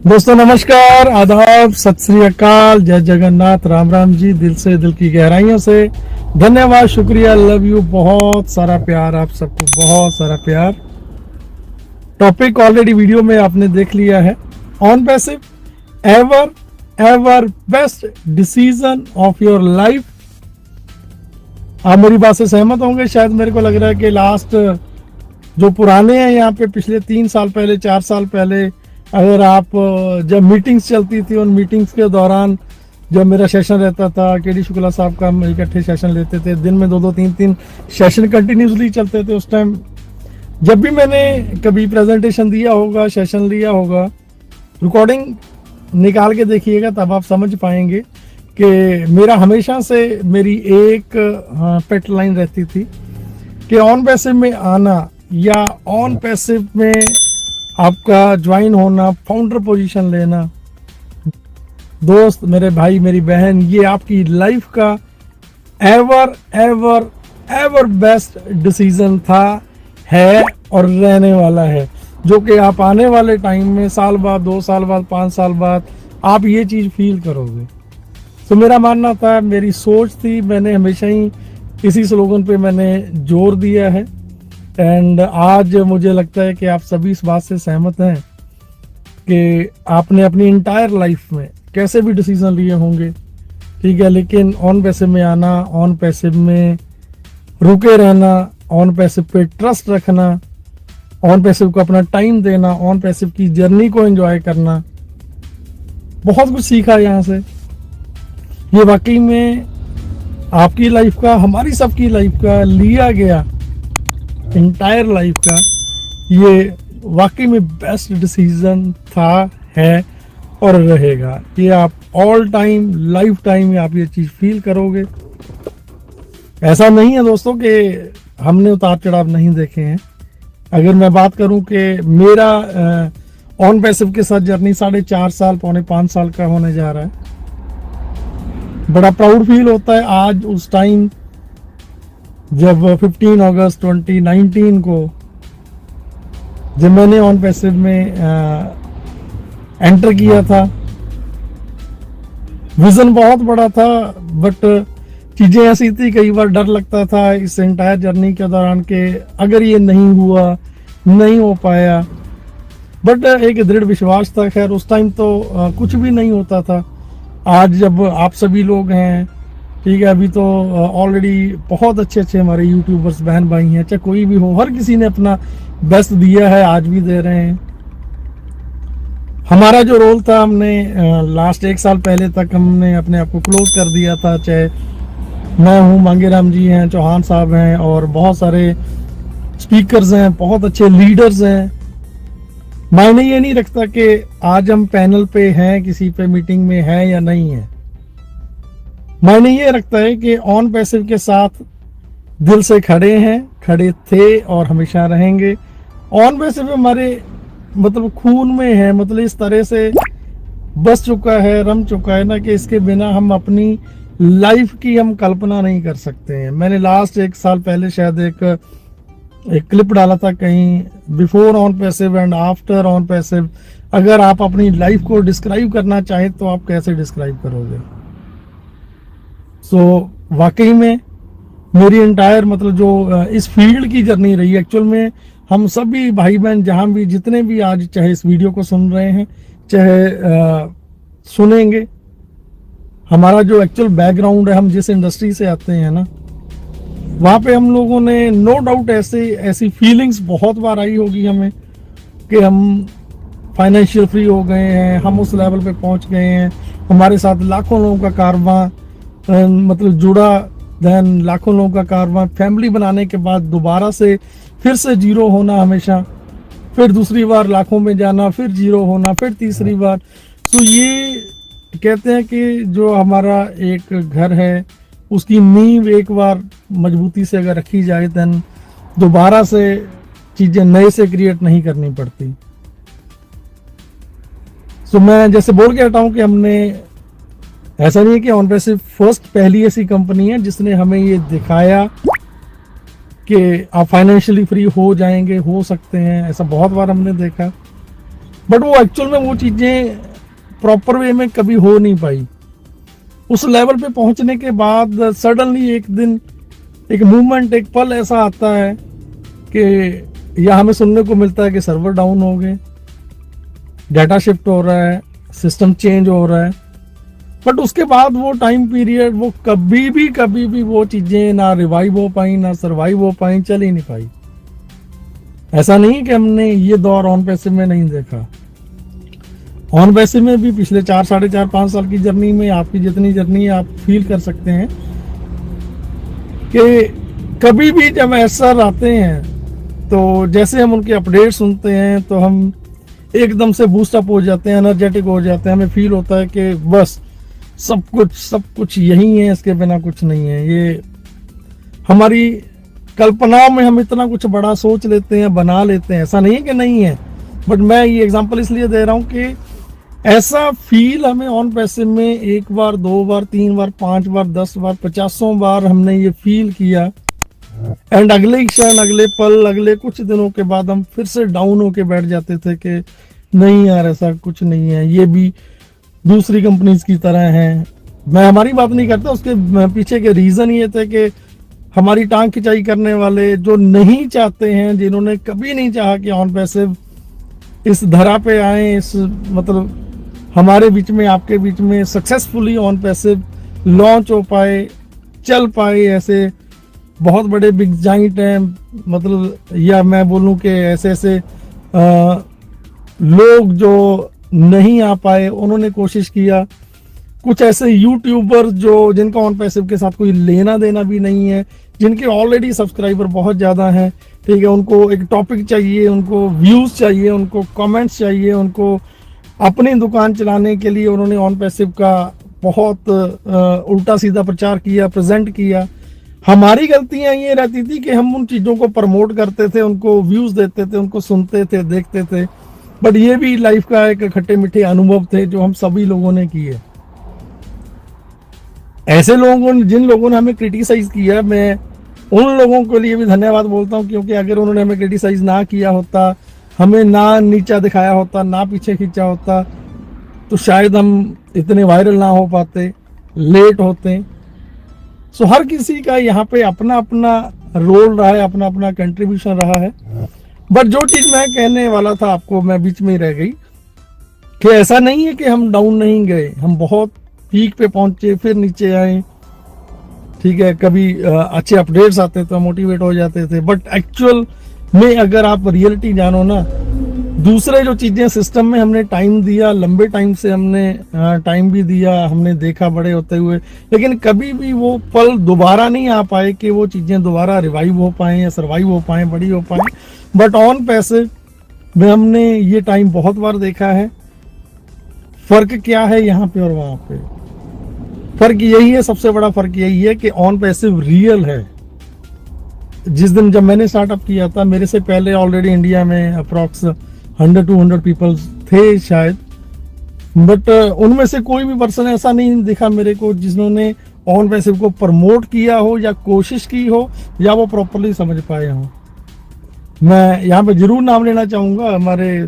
दोस्तों नमस्कार, आदाब, सत श्री अकाल, जय जगन्नाथ, राम राम जी। दिल से, दिल की गहराइयों से धन्यवाद, शुक्रिया, लव यू, बहुत सारा प्यार, आप सबको बहुत सारा प्यार। टॉपिक ऑलरेडी वीडियो में आपने देख लिया है, on passive ever ever best decision of your life. आप मेरी बात से सहमत होंगे। शायद मेरे को लग रहा है कि लास्ट जो पुराने हैं यहाँ पे, पिछले 3 साल पहले, 4 साल पहले, अगर आप जब मीटिंग्स चलती थी, उन मीटिंग्स के दौरान जब मेरा सेशन रहता था, केडी शुक्ला साहब का, हम इकट्ठे सेशन लेते थे, दिन में 2-2 3-3 सेशन कंटिन्यूसली चलते थे। उस टाइम जब भी मैंने कभी प्रेजेंटेशन दिया होगा, सेशन लिया होगा, रिकॉर्डिंग निकाल के देखिएगा, तब आप समझ पाएंगे कि मेरा हमेशा से मेरी एक पेट लाइन रहती थी कि ऑन पैसिव में आना या ऑन पैसिव में आपका ज्वाइन होना, फाउंडर पोजीशन लेना, दोस्त, मेरे भाई, मेरी बहन, ये आपकी लाइफ का ever ever ever best decision था, है और रहने वाला है, जो कि आप आने वाले टाइम में, साल बाद, 2 साल बाद, 5 साल बाद, आप ये चीज़ फील करोगे। तो मेरा मानना था, मेरी सोच थी, मैंने हमेशा ही इसी स्लोगन पे मैंने जोर दिया है। एंड आज मुझे लगता है कि आप सभी इस बात से सहमत हैं कि आपने अपनी इंटायर लाइफ में कैसे भी डिसीजन लिए होंगे, ठीक है, लेकिन ऑन पैसिव में आना, ऑन पैसिव में रुके रहना, ऑन पैसिव पे ट्रस्ट रखना, ऑन पैसिव को अपना टाइम देना, ऑन पैसिव की जर्नी को एंजॉय करना, बहुत कुछ सीखा यहाँ से। ये वाकई में आपकी लाइफ का, हमारी सबकी लाइफ का लिया गया इंटायर लाइफ का ये वाकई में बेस्ट डिसीजन था, है और रहेगा। ये आप ऑल टाइम, लाइफ टाइम आप ये चीज़ फील करोगे। ऐसा नहीं है दोस्तों कि हमने उतार चढ़ाव नहीं देखे हैं। अगर मैं बात करूं कि मेरा ऑन पैसिव के साथ जर्नी 4.5 साल, पौने 5 साल का होने जा रहा है, बड़ा प्राउड फील होता है। आज उस टाइम जब 15 अगस्त 2019 को जब मैंने ऑन पैसिव में एंटर किया था, विजन बहुत बड़ा था, बट चीज़ें ऐसी थी, कई बार डर लगता था इस एंटायर जर्नी के दौरान कि अगर ये नहीं हुआ, नहीं हो पाया, बट एक दृढ़ विश्वास था। खैर उस टाइम तो कुछ भी नहीं होता था। आज जब आप सभी लोग हैं, ठीक है, अभी तो ऑलरेडी बहुत अच्छे अच्छे हमारे यूट्यूबर्स बहन भाई हैं, चाहे कोई भी हो, हर किसी ने अपना बेस्ट दिया है, आज भी दे रहे हैं। हमारा जो रोल था, हमने लास्ट 1 साल पहले तक हमने अपने आप को क्लोज कर दिया था, चाहे मैं हूँ, मांगेराम जी हैं, चौहान साहब हैं, और बहुत सारे स्पीकर्स हैं, बहुत अच्छे लीडर्स हैं। मायने ये नहीं रखता कि आज हम पैनल पे हैं, किसी पे मीटिंग में हैं या नहीं है। मायने ये रखता है कि ऑन पैसिव के साथ दिल से खड़े हैं, खड़े थे और हमेशा रहेंगे। ऑन पैसिव हमारे मतलब खून में है, मतलब इस तरह से बस चुका है, रम चुका है ना, कि इसके बिना हम अपनी लाइफ की हम कल्पना नहीं कर सकते हैं। मैंने लास्ट 1 साल पहले शायद एक क्लिप डाला था कहीं, before on passive and after on passive. अगर आप अपनी लाइफ को डिस्क्राइब करना चाहें तो आप कैसे डिस्क्राइब करोगे? सो वाकई में मेरी एंटायर मतलब जो इस फील्ड की जर्नी रही, एक्चुअल में हम सभी भाई बहन जहां भी, जितने भी आज चाहे इस वीडियो को सुन रहे हैं, चाहे सुनेंगे, हमारा जो एक्चुअल बैकग्राउंड है, हम जिस इंडस्ट्री से आते हैं ना, वहाँ पे हम लोगों ने नो डाउट ऐसी फीलिंग्स बहुत बार आई होगी हमें कि हम फाइनेंशियल फ्री हो गए हैं, हम उस लेवल पे पहुंच गए हैं, हमारे साथ लाखों लोगों का कारवां मतलब जुड़ा, देन लाखों लोगों का कारवां, फैमिली बनाने के बाद दोबारा से फिर से जीरो होना हमेशा, फिर दूसरी बार लाखों में जाना, फिर जीरो होना, फिर तीसरी बार। तो ये कहते हैं कि जो हमारा एक घर है, उसकी नींव एक बार मजबूती से अगर रखी जाए, देन दोबारा से चीज़ें नए से क्रिएट नहीं करनी पड़ती। तो मैं जैसे बोल के हटा हूं कि हमने, ऐसा नहीं है कि ऑन पैसिव फर्स्ट पहली ऐसी कंपनी है जिसने हमें ये दिखाया कि आप फाइनेंशियली फ्री हो जाएंगे, हो सकते हैं, ऐसा बहुत बार हमने देखा। बट वो एक्चुअल में वो चीज़ें प्रॉपर वे में कभी हो नहीं पाई। उस लेवल पे पहुंचने के बाद सडनली एक दिन एक मूवमेंट, एक पल ऐसा आता है कि या हमें सुनने को मिलता है कि सर्वर डाउन हो गए, डाटा शिफ्ट हो रहा है, सिस्टम चेंज हो रहा है। बट उसके बाद वो टाइम पीरियड वो कभी भी वो चीज़ें ना रिवाइव हो पाई, ना सर्वाइव हो पाई, चल ही नहीं पाई। ऐसा नहीं कि हमने ये दौर ऑन पैसिव में नहीं देखा। ऑन पैसिव में भी पिछले 4, 4.5, 5 साल की जर्नी में आपकी जितनी जर्नी है आप फील कर सकते हैं कि कभी भी जब ऐसा आते हैं तो जैसे हम उनके अपडेट सुनते हैं तो हम एकदम से बूस्ट अप हो जाते हैं, एनर्जेटिक हो जाते हैं। हमें फील होता है कि बस सब कुछ यही है, इसके बिना कुछ नहीं है। ये हमारी कल्पनाओं में हम इतना कुछ बड़ा सोच लेते हैं, बना लेते हैं। ऐसा नहीं है कि नहीं है, बट मैं ये एग्जांपल इसलिए दे रहा हूँ कि ऐसा फील हमें ऑन पैसिव में 1 बार, 2 बार, 3 बार, 5 बार, 10 बार, 50 बार हमने ये फील किया। एंड अगले क्षण, अगले पल, अगले कुछ दिनों के बाद हम फिर से डाउन होके बैठ जाते थे कि नहीं यार ऐसा कुछ नहीं है, ये भी दूसरी कंपनीज की तरह है। मैं हमारी बात नहीं करता, उसके पीछे के रीजन ये थे कि हमारी टांग खिंचाई करने वाले जो नहीं चाहते हैं, जिन्होंने कभी नहीं चाहा कि ऑन पैसिव इस धरा पे आए, इस मतलब हमारे बीच में, आपके बीच में सक्सेसफुली ऑन पैसिव लॉन्च हो पाए, चल पाए। ऐसे बहुत बड़े बिग जाइंट हैं, मतलब या मैं बोलूं कि ऐसे ऐसे लोग जो नहीं आ पाए, उन्होंने कोशिश किया। कुछ ऐसे यूट्यूबर जो जिनका ऑन पैसिव के साथ कोई लेना देना भी नहीं है, जिनके ऑलरेडी सब्सक्राइबर बहुत ज़्यादा हैं, ठीक है, उनको एक टॉपिक चाहिए, उनको व्यूज़ चाहिए, उनको कमेंट्स चाहिए, उनको अपनी दुकान चलाने के लिए उन्होंने ऑन पैसिव का बहुत उल्टा सीधा प्रचार किया, प्रेजेंट किया। हमारी गलतियां ये रहती थी कि हम उन चीज़ों को प्रमोट करते थे, उनको व्यूज़ देते थे, उनको सुनते थे, देखते थे। बट ये भी लाइफ का एक खट्टे मीठे अनुभव थे जो हम सभी लोगों ने किए। ऐसे लोगों ने, जिन लोगों ने हमें क्रिटिसाइज किया, मैं उन लोगों के लिए भी धन्यवाद बोलता हूँ, क्योंकि अगर उन्होंने हमें क्रिटिसाइज ना किया होता, हमें ना नीचा दिखाया होता, ना पीछे खींचा होता, तो शायद हम इतने वायरल ना हो पाते, लेट होते। सो हर किसी का यहाँ पे अपना अपना रोल रहा है, अपना अपना कंट्रीब्यूशन रहा है। बट जो चीज मैं कहने वाला था आपको, मैं बीच में ही रह गई कि ऐसा नहीं है कि हम डाउन नहीं गए, हम बहुत पीक पे पहुंचे, फिर नीचे आए, ठीक है। कभी अच्छे अपडेट्स आते तो मोटिवेट हो जाते थे। बट एक्चुअल में अगर आप रियलिटी जानो ना, दूसरे जो चीजें सिस्टम में हमने टाइम दिया, लंबे टाइम से हमने टाइम भी दिया, हमने देखा बड़े होते हुए, लेकिन कभी भी वो पल दोबारा नहीं आ पाए कि वो चीजें दोबारा रिवाइव हो पाए या सर्वाइव हो पाए, बड़ी हो पाए। बट ऑन पैसिव में हमने ये टाइम बहुत बार देखा है। फर्क क्या है यहाँ पे और वहां पे? फर्क यही है, सबसे बड़ा फर्क यही है कि ऑन पैसिव रियल है। जिस दिन जब मैंने स्टार्टअप किया था, मेरे से पहले ऑलरेडी इंडिया में अप्रॉक्स 100-200 पीपल थे शायद, बट उनमें से कोई भी पर्सन ऐसा नहीं दिखा मेरे को जिन्होंने ऑन पैसिव को प्रमोट किया हो या कोशिश की हो या वो प्रॉपरली समझ पाए हो। मैं यहाँ पे जरूर नाम लेना चाहूँगा, हमारे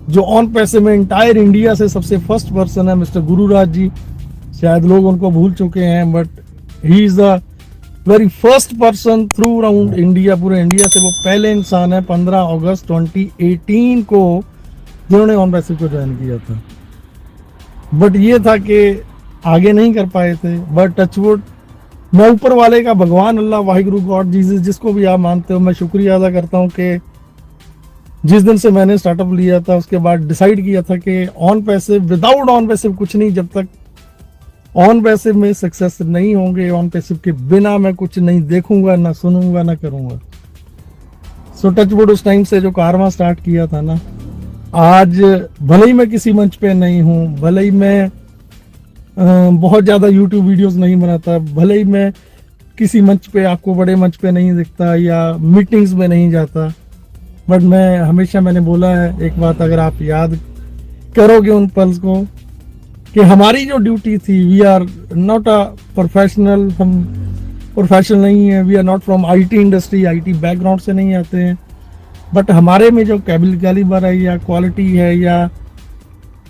जो ऑन पैसिव में इंटायर इंडिया से सबसे फर्स्ट पर्सन है मिस्टर गुरुराज जी। शायद लोग उनको भूल चुके हैं, but he is the very first person through around India, पूरे इंडिया से वो पहले इंसान है 15 अगस्त 2018 को जिन्होंने ऑन पैसिव को ज्वाइन किया था। बट ये था कि आगे नहीं कर पाए थे। बट टचवुड, मैं ऊपर वाले का, भगवान अल्लाह, वाहिगुरु, गॉड, जीसस, जिसको भी आप मानते हो, मैं शुक्रिया अदा करता हूँ कि जिस दिन से मैंने स्टार्टअप लिया था उसके बाद डिसाइड किया था कि on passive, without on passive कुछ नहीं। जब तक ऑन पैसिव में सक्सेस नहीं होंगे, ऑन पैसिव के बिना मैं कुछ नहीं देखूंगा, ना सुनूंगा, ना करूंगा। सो टचवुड, उस टाइम से जो कारवां स्टार्ट किया था ना, आज भले ही मैं किसी मंच पे नहीं हूँ, भले ही मैं बहुत ज़्यादा यूट्यूब वीडियोस नहीं बनाता, भले ही मैं किसी मंच पे, आपको बड़े मंच पे नहीं दिखता या मीटिंग्स में नहीं जाता, बट मैं हमेशा, मैंने बोला है एक बात, अगर आप याद करोगे उन पल्स को, कि हमारी जो ड्यूटी थी, we are not a professional, हम प्रोफेशनल नहीं है, we are not from IT industry, IT background से नहीं आते हैं, बट हमारे में जो कैलिबर है या क्वालिटी है या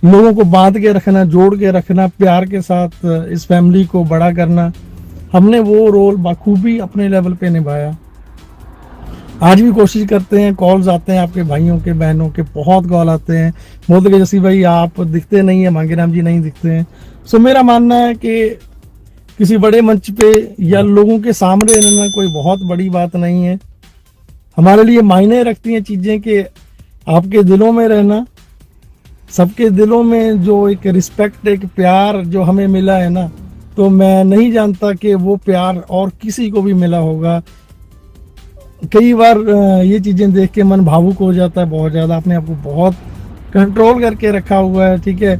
लोगों को बांध के रखना, जोड़ के रखना, प्यार के साथ इस फैमिली को बड़ा करना, हमने वो रोल बखूबी अपने लेवल पे निभाया। आज भी कोशिश करते हैं, कॉल्स आते हैं आपके भाइयों के, बहनों के, बहुत कॉल आते हैं, बोलते कि जैसे भाई आप दिखते नहीं है, मांगेराम जी नहीं दिखते हैं। सो मेरा मानना है कि किसी बड़े मंच पे या लोगों के सामने रहना कोई बहुत बड़ी बात नहीं है। हमारे लिए मायने रखती हैं चीज़ें कि आपके दिलों में रहना, सबके दिलों में जो एक रिस्पेक्ट, एक प्यार जो हमें मिला है ना, तो मैं नहीं जानता कि वो प्यार और किसी को भी मिला होगा। कई बार ये चीज़ें देख के मन भावुक हो जाता है बहुत ज़्यादा। अपने आप को बहुत कंट्रोल करके रखा हुआ है, ठीक है।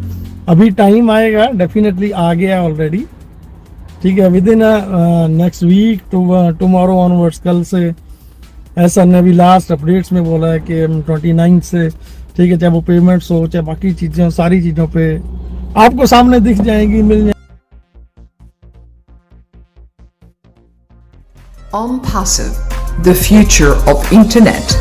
अभी टाइम आएगा, डेफिनेटली आ गया ऑलरेडी, ठीक है। Within next week tomorrow onwards, कल से ऐसा ने अभी लास्ट अपडेट्स में बोला है कि 29 से, ठीक है, चाहे वो पेमेंट्स हो चाहे बाकी चीज़ें हो, सारी चीज़ों पे आपको सामने दिख जाएंगी, मिल जाएंगी। OnPassive, the future of internet.